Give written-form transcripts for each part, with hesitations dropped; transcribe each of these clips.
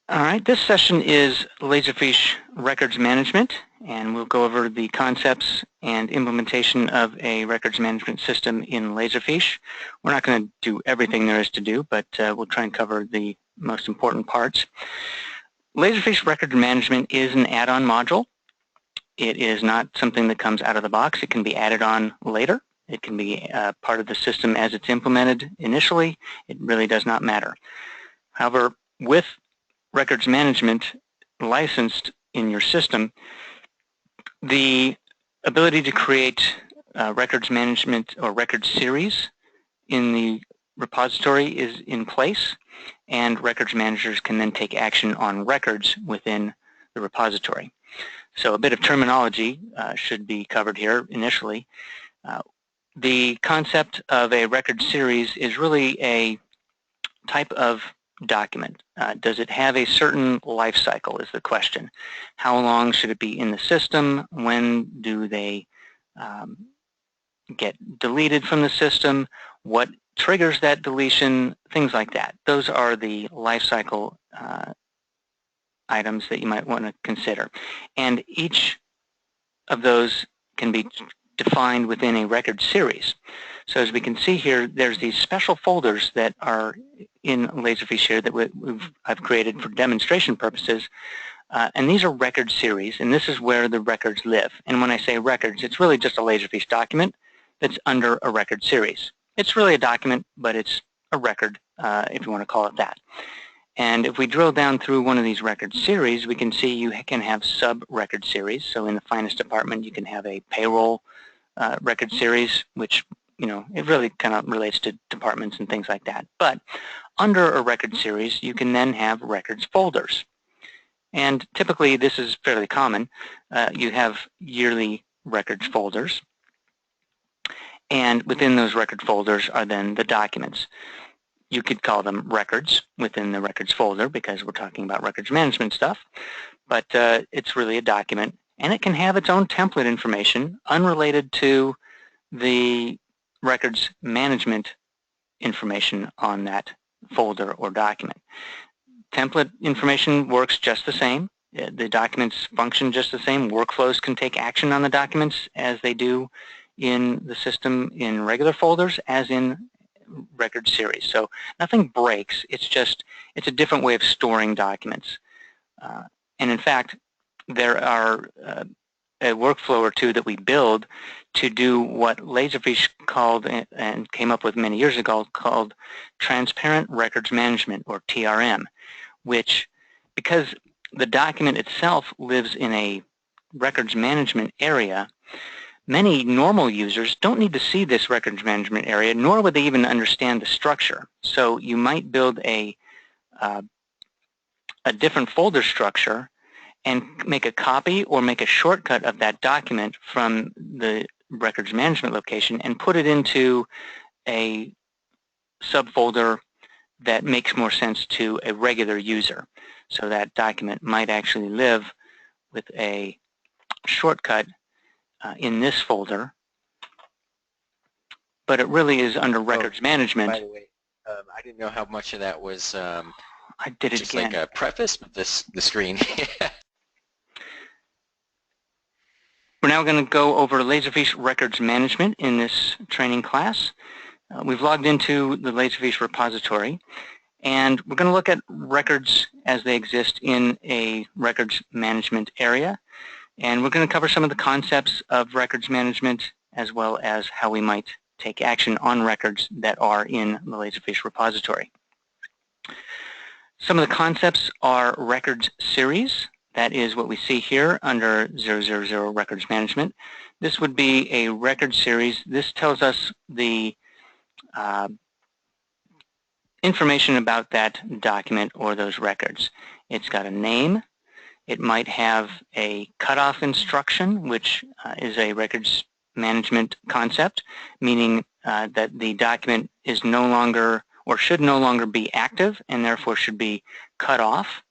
All right, this session is Laserfiche records management, and we'll go over the concepts and implementation of a records management system in Laserfiche. We're not going to do everything there is to do, but we'll try and cover the most important parts. Laserfiche records management is an add-on module. It is not something that comes out of the box. It can be added on later. It can be part of the system as it's implemented initially. It really does not matter. However, with records management licensed in your system, the ability to create records management or record series in the repository is in place, and records managers can then take action on records within the repository. So a bit of terminology should be covered here initially. The concept of a record series is really a type of document. Does it have a certain life cycle is the question. How long should it be in the system? When do they get deleted from the system? What triggers that deletion? Things like that. Those are the life cycle items that you might want to consider. And each of those can be defined within a record series. So as we can see here, there's these special folders that are in Laserfiche here that I've created for demonstration purposes. And these are record series, and this is where the records live. And when I say records, it's really just a Laserfiche document that's under a record series. It's really a document, but it's a record, if you want to call it that. And if we drill down through one of these record series, we can see you can have sub-record series. So in the finance department, you can have a payroll record series, which, you know, it really kind of relates to departments and things like that. But under a record series, you can then have records folders. And typically, this is fairly common. You have yearly records folders. And within those record folders are then the documents. You could call them records within the records folder because we're talking about records management stuff, but it's really a document, and it can have its own template information unrelated to the records management information on that folder or document. Template information works just the same. The documents function just the same. Workflows can take action on the documents as they do in the system in regular folders as in record series. So nothing breaks. It's a different way of storing documents. And in fact, there are a workflow or two that we build to do what Laserfiche called and came up with many years ago called Transparent Records Management, or TRM, which, because the document itself lives in a records management area, many normal users don't need to see this records management area, nor would they even understand the structure. So you might build a different folder structure and make a copy or make a shortcut of that document from the records management location and put it into a subfolder that makes more sense to a regular user. So that document might actually live with a shortcut in this folder, but it really is under records management. By the way, I didn't know how much of that was I did it just again. like a preface with the screen. We're now going to go over Laserfiche records management in this training class. We've logged into the Laserfiche repository, and we're going to look at records as they exist in a records management area. And we're going to cover some of the concepts of records management as well as how we might take action on records that are in the Laserfiche repository. Some of the concepts are records series. That is what we see here under 000 records management. This would be a record series. This tells us the information about that document or those records. It's got a name. It might have a cutoff instruction, which is a records management concept, meaning that the document is no longer or should no longer be active and therefore should be cut off.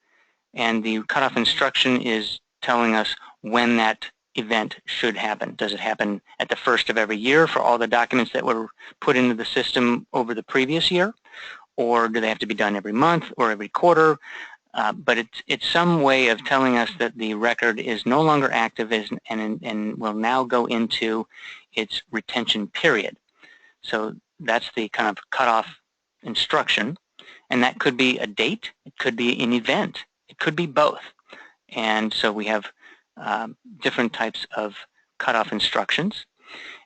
And the cutoff instruction is telling us when that event should happen. Does it happen at the first of every year for all the documents that were put into the system over the previous year? Or do they have to be done every month or every quarter? but it's some way of telling us that the record is no longer active and will now go into its retention period. So that's the kind of cutoff instruction, and that could be a date, it could be an event, it could be both. And so we have different types of cutoff instructions.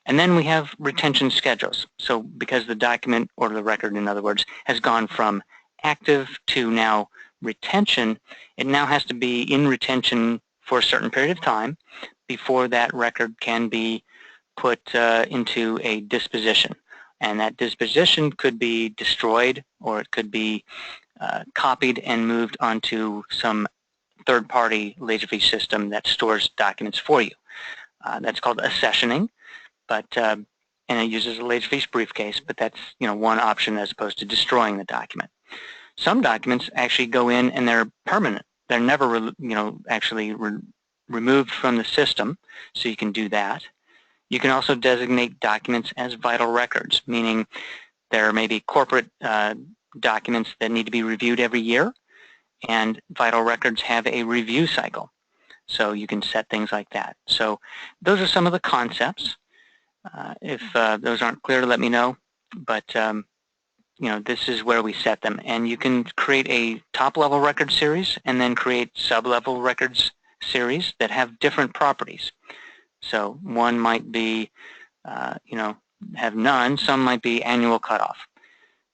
And then we have retention schedules. So because the document, or the record in other words, has gone from active to now retention, it now has to be in retention for a certain period of time before that record can be put into a disposition. And that disposition could be destroyed, or it could be copied and moved onto some third-party Laserfiche system that stores documents for you. That's called accessioning, but and it uses a Laserfiche briefcase, but that's one option as opposed to destroying the document. Some documents actually go in and they're permanent. They're never actually removed from the system, so you can do that. You can also designate documents as vital records, meaning there may be corporate documents that need to be reviewed every year, and vital records have a review cycle. So you can set things like that. So those are some of the concepts. If those aren't clear, let me know. But this is where we set them. And you can create a top-level record series and then create sub-level records series that have different properties. So one might be, have none. Some might be annual cutoff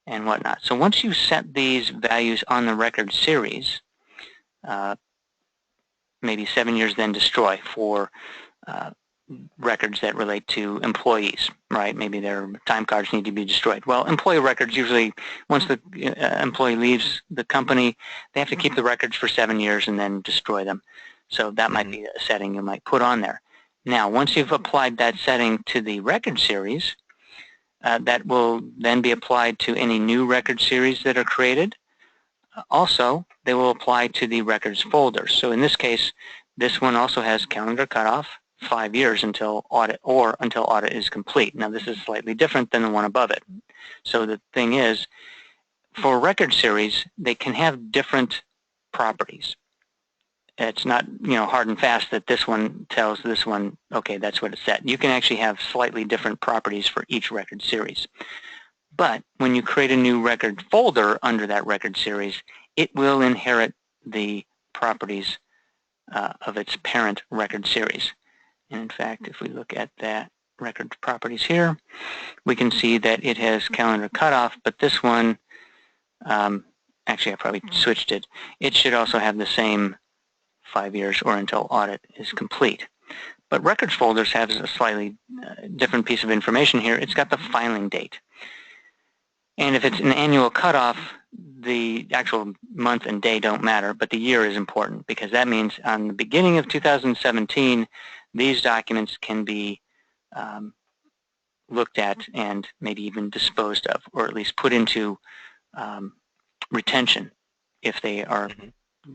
and whatnot. So once you set these values on the record series, maybe 7 years then destroy for records that relate to employees, right? Maybe their time cards need to be destroyed. Well, employee records usually, once the employee leaves the company, they have to keep the records for 7 years and then destroy them. So that might be a setting you might put on there. Now, once you've applied that setting to the record series, that will then be applied to any new record series that are created. Also, they will apply to the records folders. So in this case, this one also has calendar cutoff, 5 years until audit, or until audit is complete. Now this is slightly different than the one above it. So the thing is, for record series, they can have different properties. It's not hard and fast that this one tells this one, okay, that's what it's set. You can actually have slightly different properties for each record series. But when you create a new record folder under that record series, it will inherit the properties of its parent record series. And in fact, if we look at that record properties here, we can see that it has calendar cutoff, but this one, actually I probably switched it. It should also have the same 5 years or until audit is complete. But records folders have a slightly different piece of information here. It's got the filing date. And if it's an annual cutoff, the actual month and day don't matter, but the year is important, because that means on the beginning of 2017, these documents can be looked at and maybe even disposed of, or at least put into retention if they are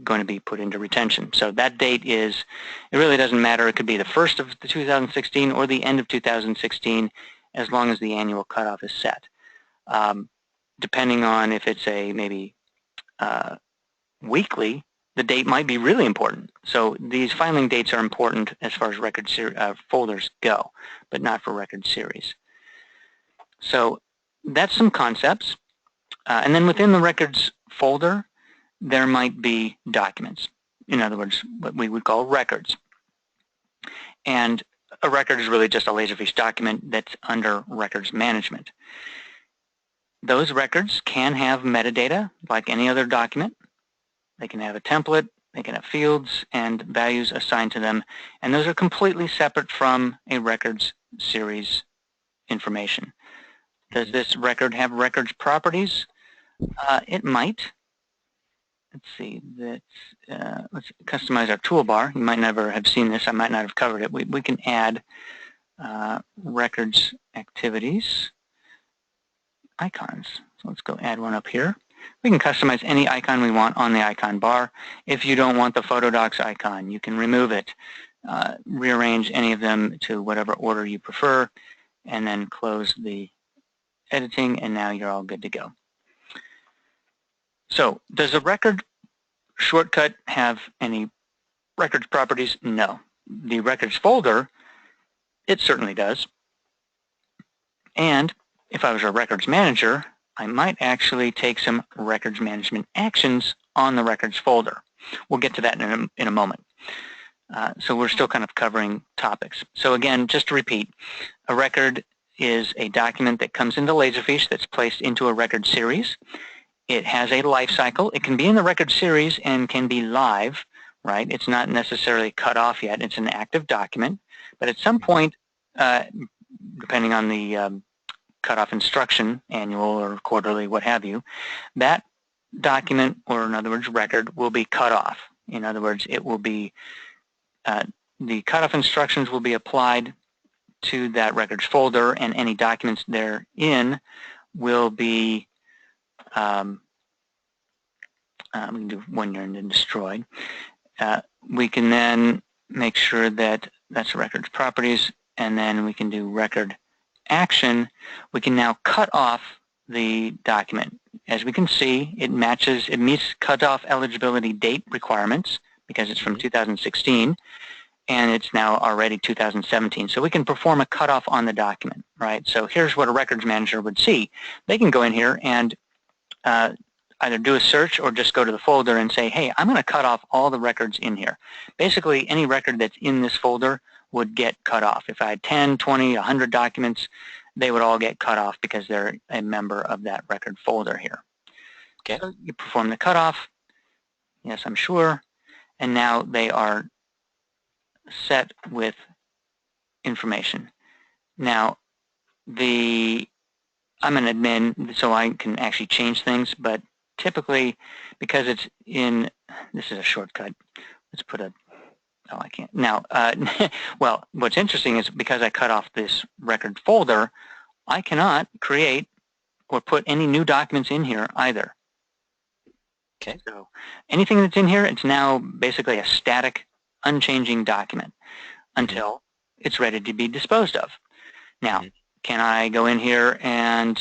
going to be put into retention. So that date is, it really doesn't matter. It could be the first of the 2016 or the end of 2016, as long as the annual cutoff is set. Depending on if it's a maybe weekly, the date might be really important. So these filing dates are important as far as record folders go, but not for record series. So that's some concepts. And then within the records folder, there might be documents. In other words, what we would call records. And a record is really just a Laserfiche document that's under records management. Those records can have metadata like any other document. They can have a template, they can have fields and values assigned to them, and those are completely separate from a records series information. Does this record have records properties? It might. Let's see, let's customize our toolbar. You might never have seen this, I might not have covered it. We can add records activities icons. So let's go add one up here. We can customize any icon we want on the icon bar. If you don't want the PhotoDocs icon, you can remove it, rearrange any of them to whatever order you prefer, and then close the editing, and now you're all good to go. So does a record shortcut have any records properties? No. The records folder, it certainly does. And if I was a records manager, I might actually take some records management actions on the records folder. We'll get to that in a moment. So we're still kind of covering topics. So again, just to repeat, a record is a document that comes into Laserfiche that's placed into a record series. It has a life cycle. It can be in the record series and can be live, right? It's not necessarily cut off yet. It's an active document. But at some point, depending on the cutoff instruction, annual or quarterly, what have you, that document, or in other words, record, will be cut off. In other words, it will be, the cutoff instructions will be applied to that records folder, and any documents therein will be we can do when you're in destroyed. We can then make sure that that's records properties, and then we can do record action. We can now cut off the document. As we can see, it meets cutoff eligibility date requirements because it's from 2016, and it's now already 2017. So we can perform a cutoff on the document, right? So here's what a records manager would see. They can go in here and either do a search or just go to the folder and say, hey, I'm going to cut off all the records in here. Basically, any record that's in this folder would get cut off. If I had 10, 20, 100 documents, they would all get cut off because they're a member of that record folder here. Okay. So you perform the cutoff. Yes, I'm sure. And now they are set with information. Now, I'm an admin, so I can actually change things, but typically, because it's in, this is a shortcut. Let's put a, oh, I can't. Now, well, what's interesting is because I cut off this record folder, I cannot create or put any new documents in here either. Okay. So anything that's in here, it's now basically a static, unchanging document until it's ready to be disposed of. Now, can I go in here and,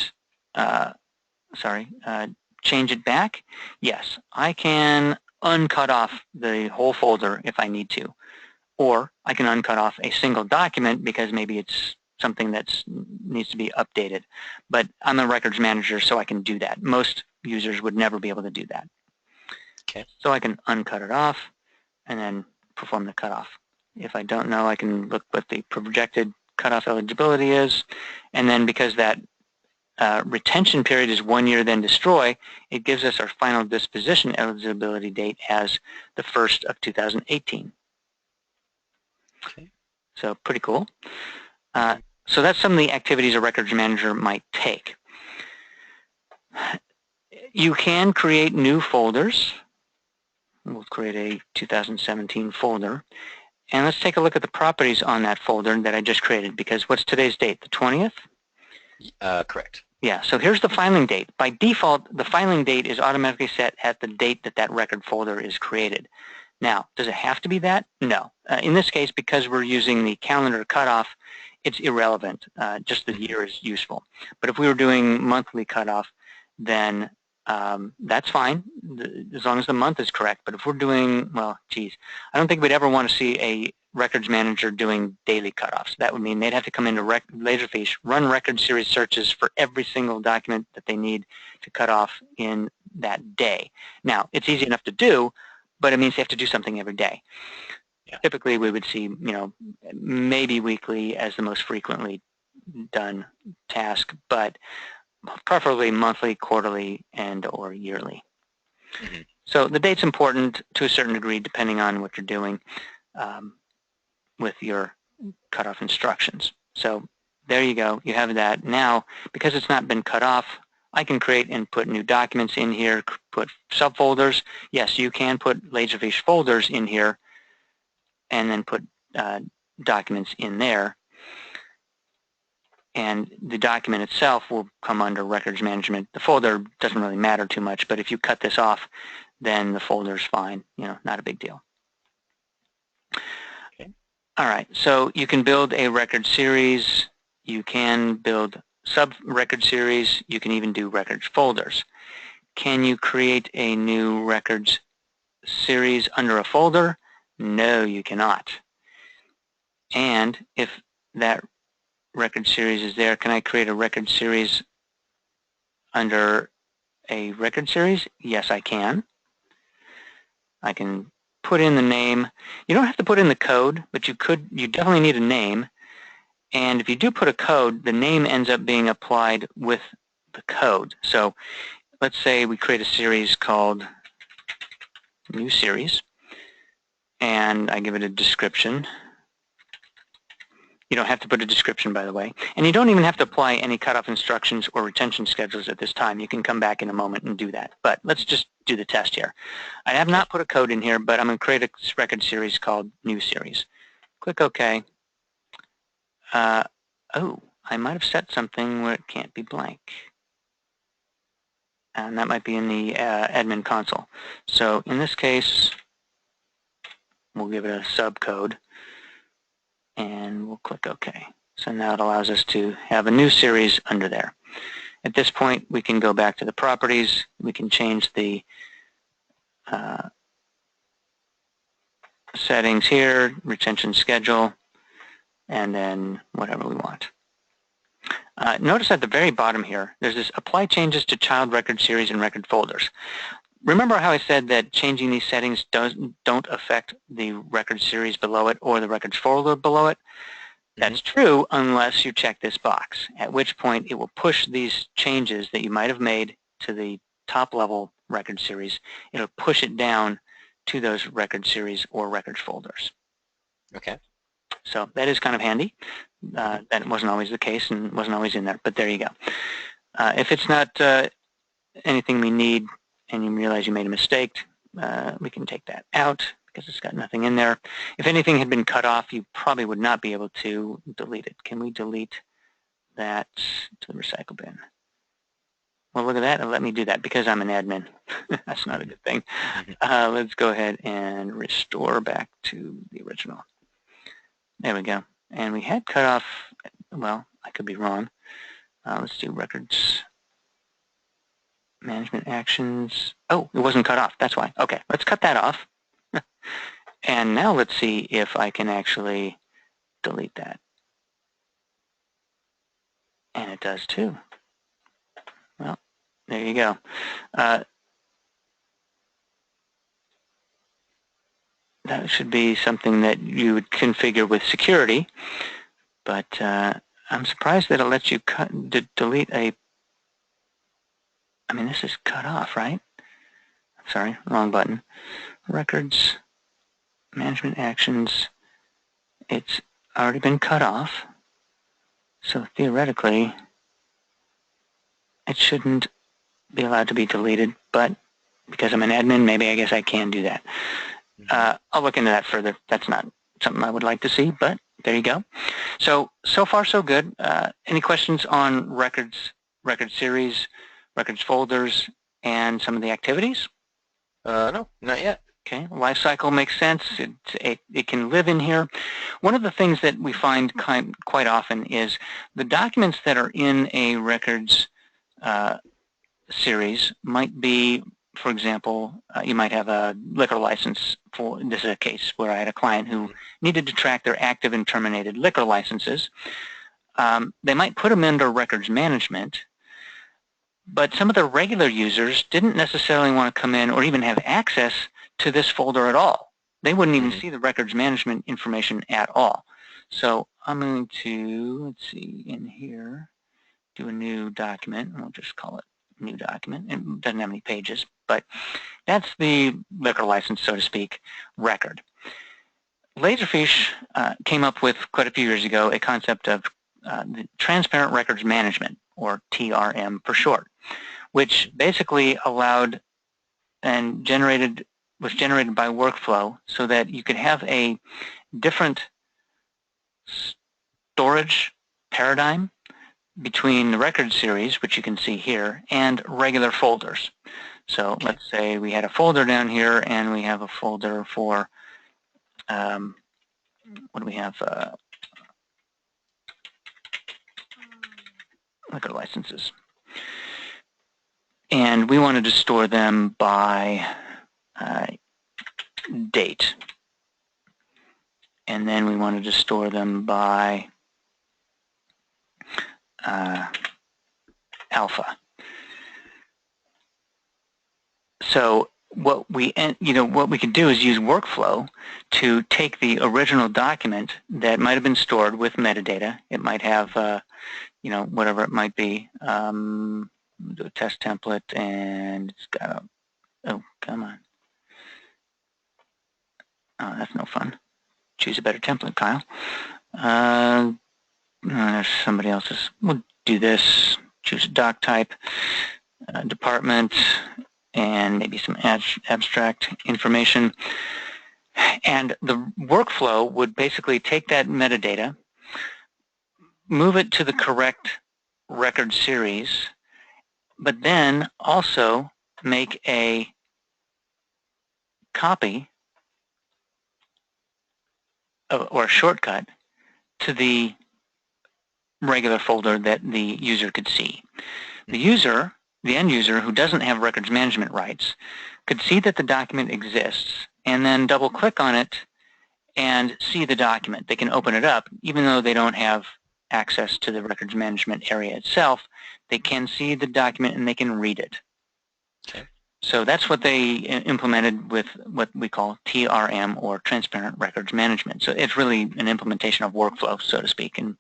change it back? Yes, I can uncut off the whole folder if I need to. Or I can uncut off a single document because maybe it's something that needs to be updated. But I'm a records manager, so I can do that. Most users would never be able to do that. Okay. So I can uncut it off and then perform the cutoff. If I don't know, I can look what the projected cutoff eligibility is. And then because that retention period is 1 year, then destroy, it gives us our final disposition eligibility date as the 1st of 2018. Okay. So pretty cool. So that's some of the activities a records manager might take. You can create new folders. We'll create a 2017 folder. And let's take a look at the properties on that folder that I just created, because what's today's date? The 20th? Correct. Yeah, so here's the filing date. By default, the filing date is automatically set at the date that that record folder is created. Now, does it have to be that? No. In this case, because we're using the calendar cutoff, it's irrelevant. Just the year is useful. But if we were doing monthly cutoff, then that's fine, as long as the month is correct. But if we're doing, well, geez, I don't think we'd ever want to see a records manager doing daily cutoffs. That would mean they'd have to come into Laserfiche, run record series searches for every single document that they need to cut off in that day. Now, it's easy enough to do, but it means they have to do something every day. Yeah. Typically, we would see, maybe weekly as the most frequently done task, but preferably monthly, quarterly, and or yearly. So the date's important to a certain degree depending on what you're doing with your cutoff instructions. So there you go. You have that. Now, because it's not been cut off, I can create and put new documents in here, put subfolders. Yes, you can put Laserfiche folders in here and then put documents in there. And the document itself will come under records management. The folder doesn't really matter too much, but if you cut this off, then the folder's fine, not a big deal. Okay. All right, so you can build a record series, you can build sub-record series, you can even do records folders. Can you create a new records series under a folder? No, you cannot. And if that record series is there, can I create a record series under a record series? Yes, I can. I can put in the name. You don't have to put in the code, but you definitely need a name. And if you do put a code, the name ends up being applied with the code. So let's say we create a series called new series, and I give it a description. You don't have to put a description, by the way. And you don't even have to apply any cutoff instructions or retention schedules at this time. You can come back in a moment and do that. But let's just do the test here. I have not put a code in here, but I'm going to create a record series called new series. Click OK. Oh, I might have set something where it can't be blank. And that might be in the admin console. So in this case, we'll give it a subcode, and we'll click OK. So now it allows us to have a new series under there. At this point, we can go back to the properties. We can change the settings here, retention schedule, and then whatever we want. Notice at the very bottom here, there's this apply changes to child record series and record folders. Remember how I said that changing these settings don't affect the record series below it or the records folder below it? That's true unless you check this box, at which point it will push these changes that you might have made to the top level record series. It'll push it down to those record series or records folders. Okay. So that is kind of handy. That wasn't always the case and wasn't always in there, but there you go. If it's not anything we need and you realize you made a mistake, we can take that out because it's got nothing in there. If anything had been cut off, you probably would not be able to delete it. Can we delete that to the recycle bin? Well, look at that. It'll let me do that because I'm an admin. That's not a good thing. Let's go ahead and restore back to the original. There we go. And we had cut off, well, I could be wrong. Let's do records management actions. Oh, it wasn't cut off. That's why. Okay, let's cut that off. And now let's see if I can actually delete that. And it does too. Well, there you go. That should be something that you would configure with security, but I'm surprised that it lets you delete a, I mean, this is cut off, right? Sorry, wrong button. Records, management actions, it's already been cut off, so theoretically it shouldn't be allowed to be deleted, but because I'm an admin, maybe I guess I can do that. I'll look into that further. That's not something I would like to see, but there you go. So far so good. Any questions on record series, records folders, and some of the activities? No, not yet. Okay, life cycle makes sense. It can live in here. One of the things that we find quite often is the documents that are in a records series might be, for example, you might have a liquor license. This is a case where I had a client who needed to track their active and terminated liquor licenses. They might put them under records management, but some of the regular users didn't necessarily want to come in or even have access to this folder at all. They wouldn't even see the records management information at all. So I'm going to, let's see, in here, do a new document, and we'll just call it new document. It doesn't have any pages, but that's the liquor license, so to speak, record. Laserfiche came up with, quite a few years ago, a concept of the transparent records management, or TRM for short, which basically allowed and was generated by workflow so that you could have a different storage paradigm between the record series, which you can see here, and regular folders. So let's say we had a folder down here and we have a folder for, what do we have? Liquor licenses. And we wanted to store them by date. And then we wanted to store them by alpha. So what we could do is use workflow to take the original document that might have been stored with metadata. It might have whatever it might be. Do a test template, and it's got a, oh, come on. Oh, that's no fun. Choose a better template, Kyle. There's somebody else's. We'll do this. Choose a doc type, department, and maybe some abstract information. And the workflow would basically take that metadata, move it to the correct record series, but then also make a copy or a shortcut to the regular folder that the user could see. The user, the end user who doesn't have records management rights, could see that the document exists and then double click on it and see the document. They can open it up even though they don't have access to the records management area itself. They can see the document and they can read it. Okay. So that's what they implemented with what we call TRM, or Transparent Records Management. So it's really an implementation of workflow, so to speak, and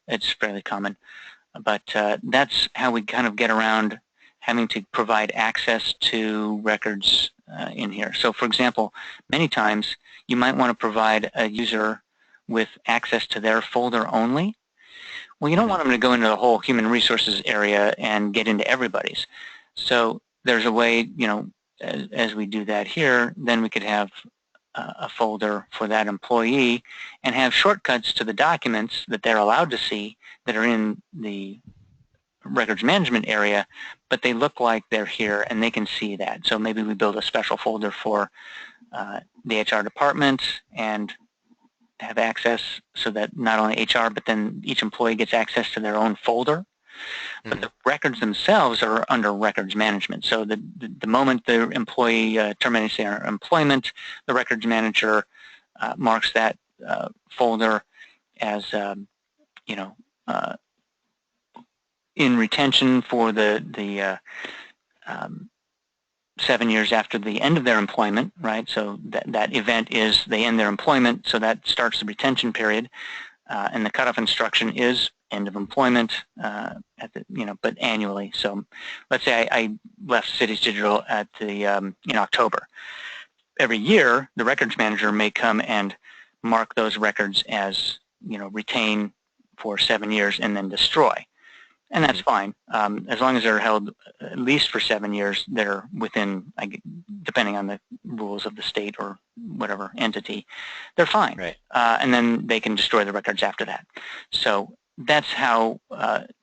it's fairly common. But that's how we kind of get around having to provide access to records in here. So for example, many times you might want to provide a user with access to their folder only. Well, you don't want them to go into the whole human resources area and get into everybody's. So there's a way, as we do that here, then we could have a folder for that employee and have shortcuts to the documents that they're allowed to see that are in the records management area, but they look like they're here and they can see that. So maybe we build a special folder for the HR department and have access so that not only HR, but then each employee gets access to their own folder. But the records themselves are under records management. So the moment the employee terminates their employment, the records manager marks that folder as in retention for the 7 years after the end of their employment, right? So that event is they end their employment, so that starts the retention period, and the cutoff instruction is end of employment but annually. So let's say I left Cities Digital at the in October. Every year, the records manager may come and mark those records as retain for 7 years and then destroy. And that's fine. As long as they're held at least for 7 years, they're within, depending on the rules of the state or whatever entity, they're fine. Right. And then they can destroy the records after that. So that's how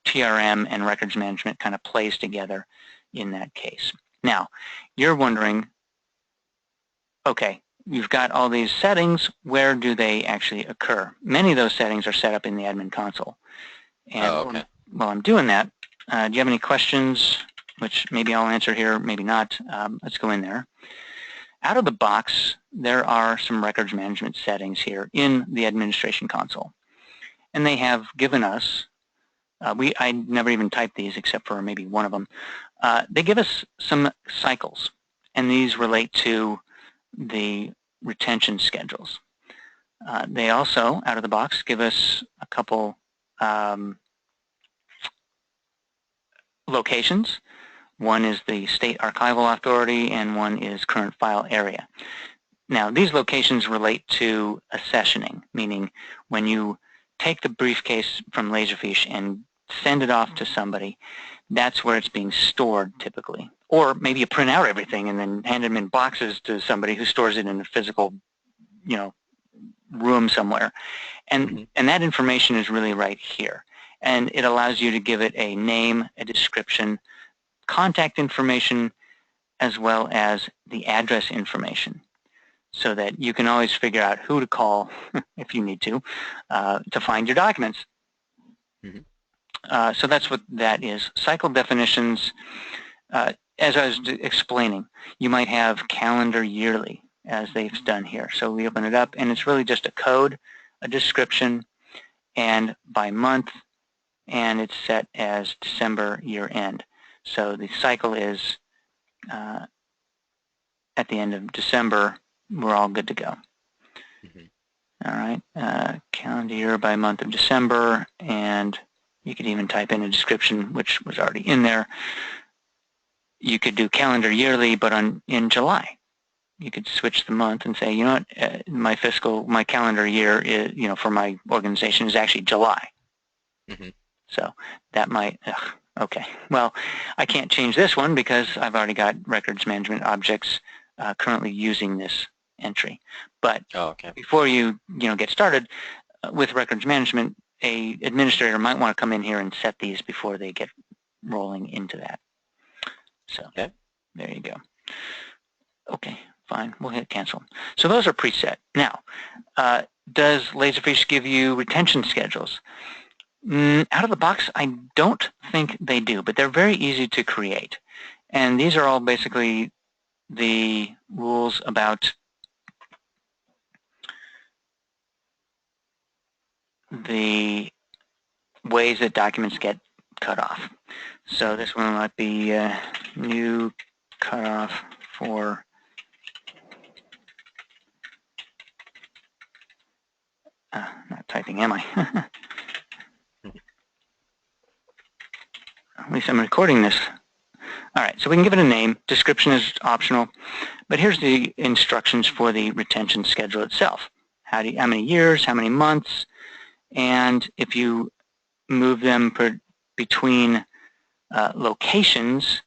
TRM and records management kind of plays together in that case. Now, you're wondering, okay, you've got all these settings. Where do they actually occur? Many of those settings are set up in the admin console. And while I'm doing that, do you have any questions, which maybe I'll answer here, maybe not? Let's go in there. Out of the box, there are some records management settings here in the administration console. And they have given us, I never even typed these except for maybe one of them. They give us some cycles, and these relate to the retention schedules. They also, out of the box, give us a couple locations. One is the State Archival Authority, and one is Current File Area. Now, these locations relate to accessioning, meaning when you take the briefcase from Laserfiche and send it off to somebody, that's where it's being stored typically. Or maybe you print out everything and then hand them in boxes to somebody who stores it in a physical, room somewhere. And that information is really right here. And it allows you to give it a name, a description, contact information, as well as the address information, so that you can always figure out who to call if you need to find your documents. So that's what that is. Cycle definitions, as I was explaining, you might have calendar yearly, as they've done here. So we open it up, and it's really just a code, a description, and by month, and it's set as December year end. So the cycle is at the end of December. We're all good to go. All right, calendar year by month of December, and you could even type in a description, which was already in there. You could do calendar yearly, but in July. You could switch the month and say, you know what, my calendar year is, for my organization is actually July. So that might, okay. Well, I can't change this one because I've already got records management objects currently using this entry. But before you get started with records management, a administrator might want to come in here and set these before they get rolling into that. So there you go. Okay, fine. We'll hit cancel. So those are preset. Now, does Laserfiche give you retention schedules? Out of the box, I don't think they do, but they're very easy to create. And these are all basically the rules about the ways that documents get cut off. So this one might be new cutoff for not typing, am I? At least I'm recording this. All right, so we can give it a name. Description is optional, but here's the instructions for the retention schedule itself. How many years, how many months, and if you move them between locations,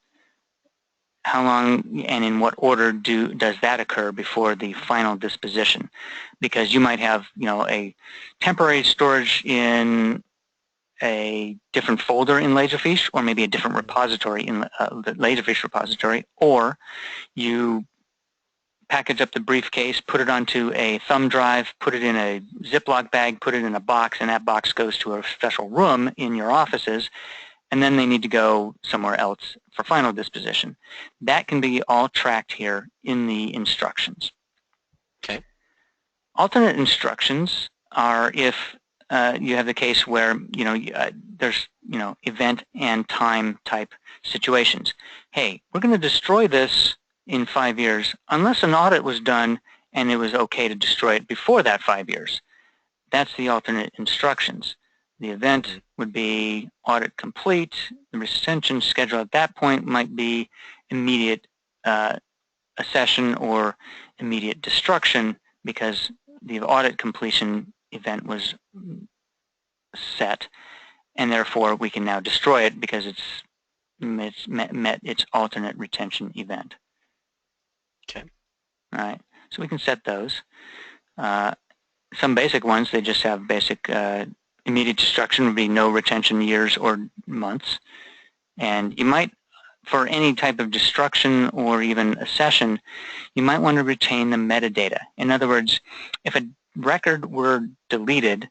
how long and in what order does that occur before the final disposition? Because you might have, a temporary storage in a different folder in Laserfiche, or maybe a different repository in the Laserfiche repository, or you package up the briefcase, put it onto a thumb drive, put it in a Ziploc bag, put it in a box, and that box goes to a special room in your offices, and then they need to go somewhere else for final disposition. That can be all tracked here in the instructions. Okay. Alternate instructions are if you have the case where there's event and time type situations. Hey, we're going to destroy this in 5 years unless an audit was done and it was okay to destroy it before that 5 years. That's the alternate instructions. The event would be audit complete. The retention schedule at that point might be immediate accession or immediate destruction, because the audit completion event was set, and therefore we can now destroy it because it's met its alternate retention event. Okay. All right. So we can set those. Some basic ones, they just have basic immediate destruction would be no retention years or months. And you might, for any type of destruction or even accession, you might want to retain the metadata. In other words, if a record were deleted,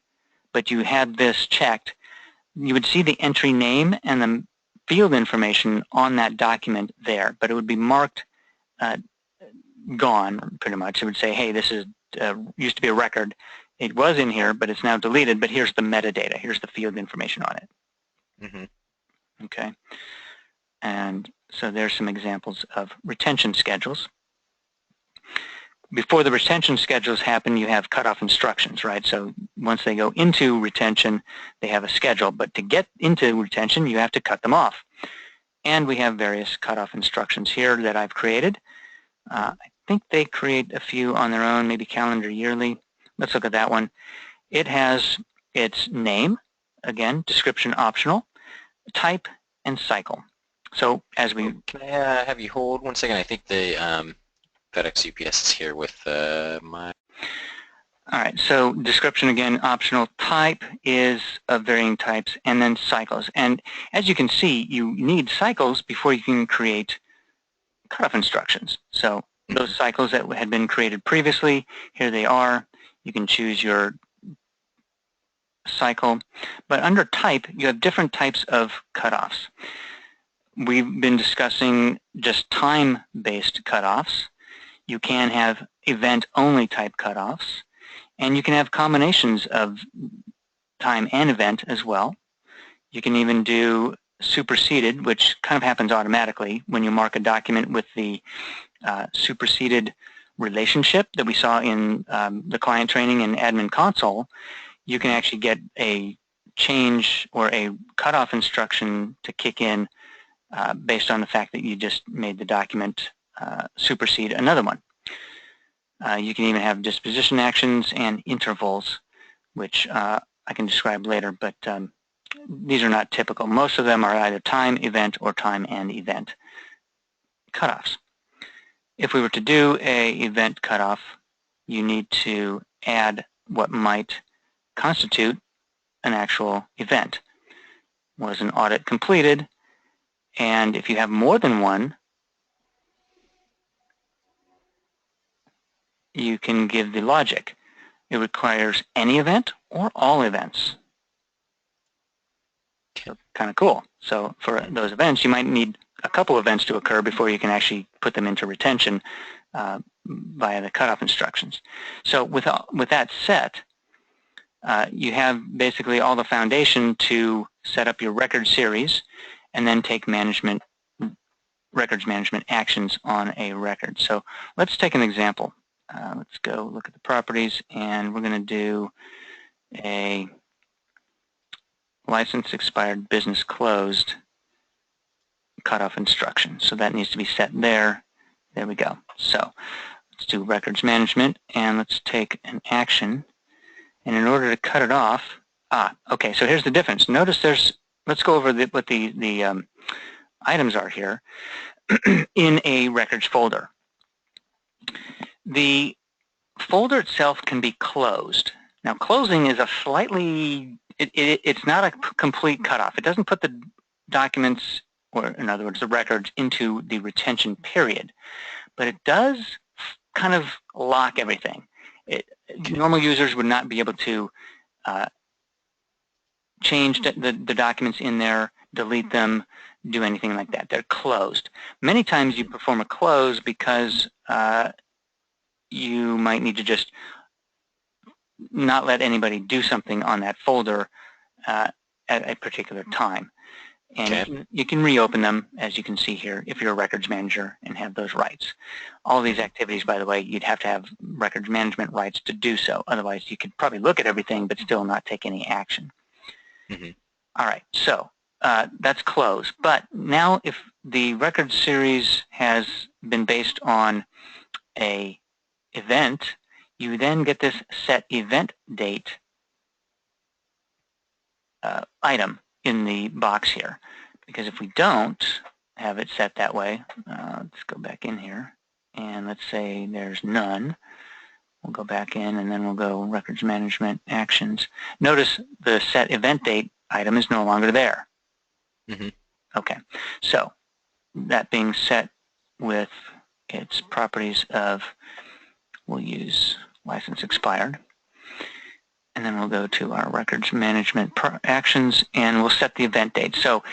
but you had this checked, you would see the entry name and the field information on that document there, but it would be marked gone, pretty much. It would say, hey, this is used to be a record. It was in here, but it's now deleted, but here's the metadata. Here's the field information on it. Okay. And so there's some examples of retention schedules. Before the retention schedules happen, you have cutoff instructions, right? So once they go into retention, they have a schedule. But to get into retention, you have to cut them off. And we have various cutoff instructions here that I've created. I think they create a few on their own, maybe calendar yearly. Let's look at that one. It has its name, again, description optional, type, and cycle. So as we... Can I have you hold 1 second? I think the FedEx UPS is here with my... All right, so description again, optional. Type is of varying types, and then cycles. And as you can see, you need cycles before you can create cutoff instructions. So those cycles that had been created previously, here they are. You can choose your cycle. But under type, you have different types of cutoffs. We've been discussing just time-based cutoffs. You can have event-only type cutoffs, and you can have combinations of time and event as well. You can even do superseded, which kind of happens automatically when you mark a document with the superseded relationship that we saw in the client training and admin console. You can actually get a change or a cutoff instruction to kick in based on the fact that you just made the document supersede another one. You can even have disposition actions and intervals, which I can describe later, but these are not typical. Most of them are either time, event, or time and event cutoffs. If we were to do a event cutoff, you need to add what might constitute an actual event. Was an audit completed? And if you have more than one, you can give the logic. It requires any event or all events. So, kind of cool. So for those events, you might need a couple events to occur before you can actually put them into retention via the cutoff instructions. So with that set, you have basically all the foundation to set up your record series and then take records management actions on a record. So let's take an example. Let's go look at the properties, and we're going to do a license expired, business closed cutoff instruction. So that needs to be set there. There we go. So let's do records management, and let's take an action. And in order to cut it off, okay, so here's the difference. Notice let's go over what the items are here in a records folder. The folder itself can be closed. Now, closing is a slightly, it's not a complete cutoff. It doesn't put the documents, or in other words, the records, into the retention period. But it does kind of lock everything. Normal users would not be able to change the documents in there, delete them, do anything like that. They're closed. Many times you perform a close because you might need to just not let anybody do something on that folder at a particular time. And okay, you can reopen them, as you can see here, if you're a records manager and have those rights. All these activities, by the way, you'd have to have records management rights to do so. Otherwise, you could probably look at everything but still not take any action. Mm-hmm. All right, so that's closed. But now if the record series has been based on a event, you then get this set event date item in the box here. Because if we don't have it set that way, let's go back in here, and let's say there's none. We'll go back in, and then we'll go records management actions. Notice the set event date item is no longer there. Mm-hmm. Okay, so that being set with its properties of, we'll use license expired. And then we'll go to our records management actions, and we'll set the event date. So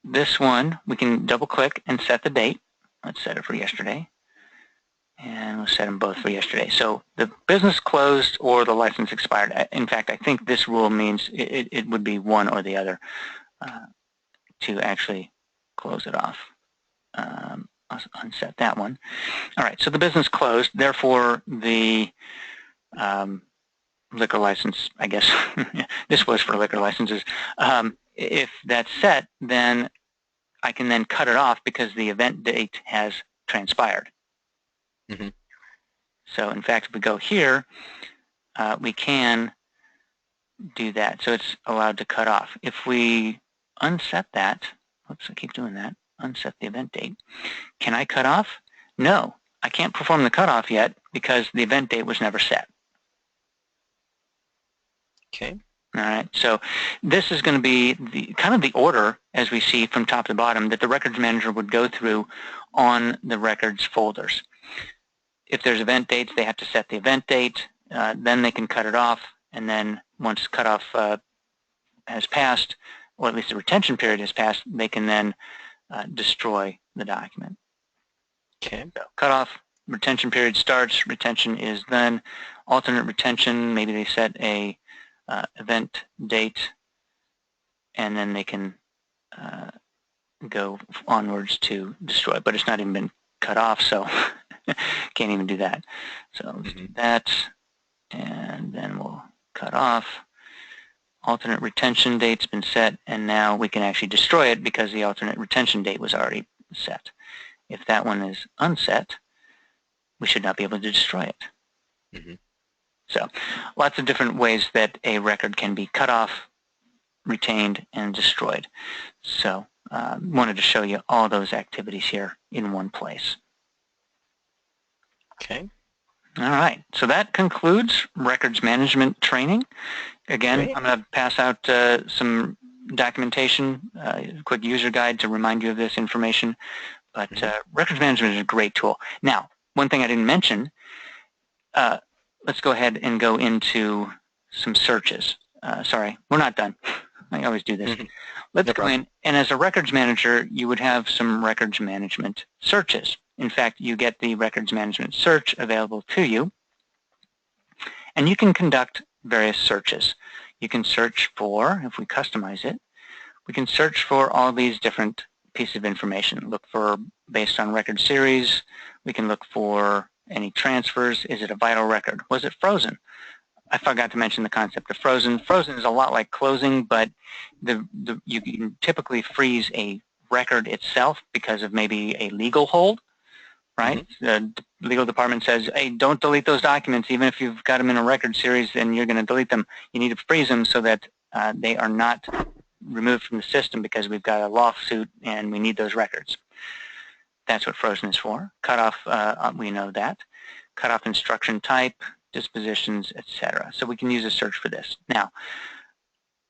this one, we can double-click and set the date. Let's set it for yesterday. And we'll set them both for yesterday. So the business closed or the license expired. In fact, I think this rule means it would be one or the other to actually close it off. I'll unset that one. All right, so the business closed. Therefore, the liquor license, I guess, this was for liquor licenses. If that's set, then I can then cut it off because the event date has transpired. Mm-hmm. So, in fact, if we go here, we can do that. So it's allowed to cut off. If we unset that, oops, I keep doing that, unset the event date, can I cut off? No, I can't perform the cutoff yet because the event date was never set. Okay. All right. So this is going to be the kind of the order, as we see from top to bottom, that the records manager would go through on the records folders. If there's event dates, they have to set the event date. Then they can cut it off. And then once cutoff has passed, or at least the retention period has passed, they can then destroy the document. Okay. So cutoff, retention period starts, retention is then, alternate retention, maybe they set a event date, and then they can go onwards to destroy, but it's not even been cut off, so can't even do that. So let's do that, and then we'll cut off. Alternate retention date's been set, and now we can actually destroy it because the alternate retention date was already set. If that one is unset, we should not be able to destroy it. So lots of different ways that a record can be cut off, retained, and destroyed. So wanted to show you all those activities here in one place. Okay. All right, so that concludes records management training. Again, Great. I'm going to pass out some documentation, a quick user guide to remind you of this information. But records management is a great tool. Now, one thing I didn't mention, let's go ahead and go into some searches. Sorry, we're not done. I always do this. Let's go in, and as a records manager, you would have some records management searches. In fact, you get the records management search available to you, and you can conduct various searches. You can search for, if we customize it, we can search for all these different pieces of information. Look for based on record series. We can look for any transfers. Is it a vital record? Was it frozen? I forgot to mention the concept of frozen. Frozen is a lot like closing, but you can typically freeze a record itself because of maybe a legal hold, right? The legal department says, hey, don't delete those documents, even if you've got them in a record series and you're going to delete them. You need to freeze them so that they are not removed from the system because we've got a lawsuit and we need those records. That's what frozen is for. Cutoff, we know that. Cutoff instruction type, dispositions, etc. So we can use a search for this. Now,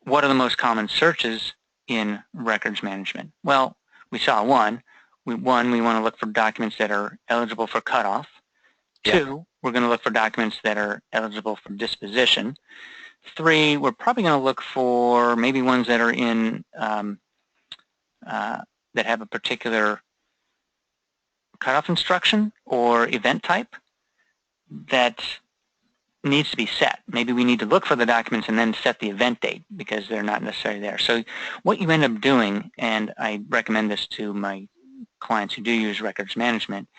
what are the most common searches in records management? Well, we saw one. We want to look for documents that are eligible for cutoff. Two, we're going to look for documents that are eligible for disposition. Three, we're probably going to look for maybe ones that are in that have a particular cutoff instruction or event type that needs to be set. Maybe we need to look for the documents and then set the event date because they're not necessarily there. So what you end up doing, and I recommend this to my clients who do use records management,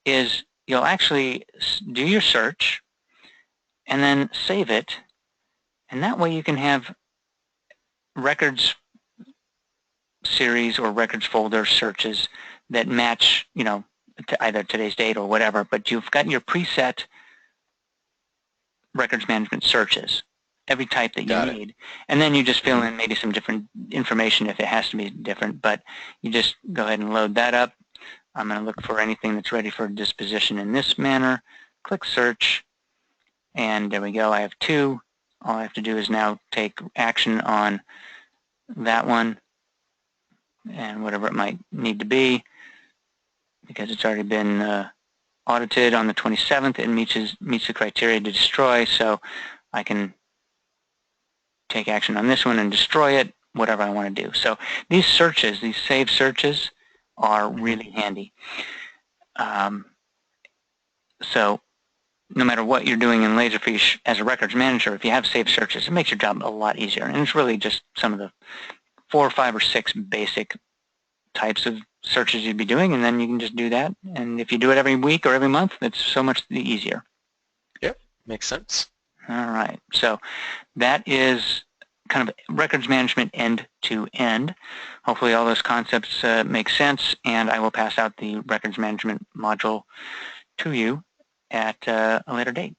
is you'll actually do your search and then save it, and that way you can have records series or records folder searches that match, you know, to either today's date or whatever, but you've got your preset records management searches, every type that you need, and then you just fill in maybe some different information if it has to be different, but you just go ahead and load that up. I'm going to look for anything that's ready for disposition in this manner, click search, and there we go. I have two. All I have to do is now take action on that one and whatever it might need to be, because it's already been audited on the 27th. It meets the criteria to destroy, so I can take action on this one and destroy it, whatever I want to do. So these searches, these saved searches, are really handy. So no matter what you're doing in Laserfiche as a records manager, if you have saved searches, it makes your job a lot easier. And it's really just some of the 4 or 5 or 6 basic types of searches you'd be doing, and then you can just do that. And if you do it every week or every month, it's so much easier. Yep, makes sense. All right, so that is kind of records management end to end. Hopefully all those concepts make sense, and I will pass out the records management module to you at a later date.